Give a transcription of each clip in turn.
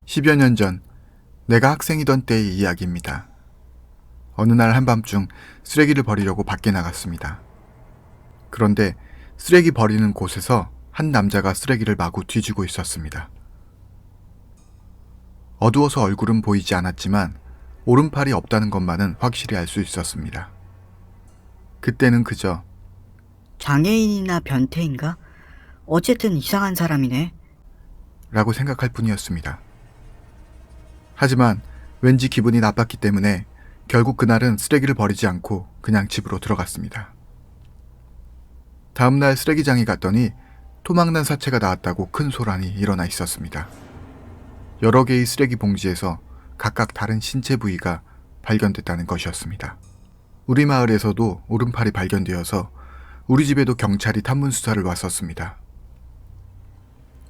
10여 년 전 내가 학생이던 때의 이야기입니다. 어느 날 한밤중 쓰레기를 버리려고 밖에 나갔습니다. 그런데 쓰레기 버리는 곳에서 한 남자가 쓰레기를 마구 뒤지고 있었습니다. 어두워서 얼굴은 보이지 않았지만 오른팔이 없다는 것만은 확실히 알 수 있었습니다. 그때는 그저 장애인이나 변태인가? 어쨌든 이상한 사람이네. 라고 생각할 뿐이었습니다. 하지만 왠지 기분이 나빴기 때문에 결국 그날은 쓰레기를 버리지 않고 그냥 집으로 들어갔습니다. 다음날 쓰레기장에 갔더니 토막난 사체가 나왔다고 큰 소란이 일어나 있었습니다. 여러 개의 쓰레기 봉지에서 각각 다른 신체 부위가 발견됐다는 것이었습니다. 우리 마을에서도 오른팔이 발견되어서 우리 집에도 경찰이 탐문 수사를 왔었습니다.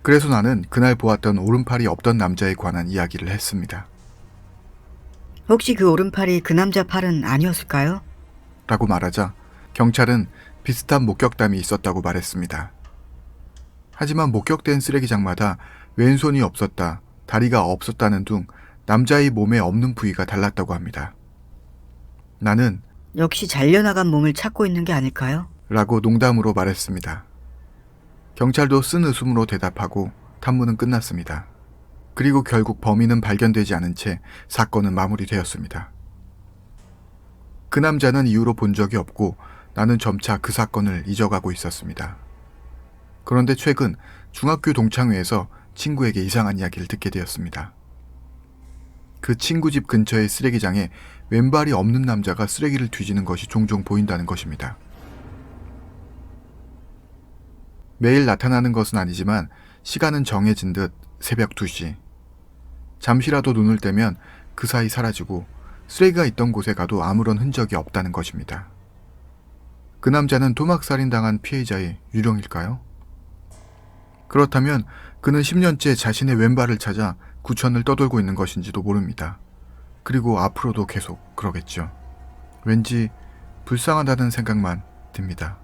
그래서 나는 그날 보았던 오른팔이 없던 남자에 관한 이야기를 했습니다. 혹시 그 오른팔이 그 남자 팔은 아니었을까요? 라고 말하자 경찰은 비슷한 목격담이 있었다고 말했습니다. 하지만 목격된 쓰레기장마다 왼손이 없었다, 다리가 없었다는 등 남자의 몸에 없는 부위가 달랐다고 합니다. 나는 역시 잘려나간 몸을 찾고 있는 게 아닐까요? 라고 농담으로 말했습니다. 경찰도 쓴 웃음으로 대답하고 탐문은 끝났습니다. 그리고 결국 범인은 발견되지 않은 채 사건은 마무리되었습니다. 그 남자는 이후로 본 적이 없고 나는 점차 그 사건을 잊어가고 있었습니다. 그런데 최근 중학교 동창회에서 친구에게 이상한 이야기를 듣게 되었습니다. 그 친구 집 근처의 쓰레기장에 왼발이 없는 남자가 쓰레기를 뒤지는 것이 종종 보인다는 것입니다. 매일 나타나는 것은 아니지만 시간은 정해진 듯 새벽 2시. 잠시라도 눈을 떼면 그 사이 사라지고 쓰레기가 있던 곳에 가도 아무런 흔적이 없다는 것입니다. 그 남자는 토막살인당한 피해자의 유령일까요? 그렇다면 그는 10년째 자신의 왼발을 찾아 구천을 떠돌고 있는 것인지도 모릅니다. 그리고 앞으로도 계속 그러겠죠. 왠지 불쌍하다는 생각만 듭니다.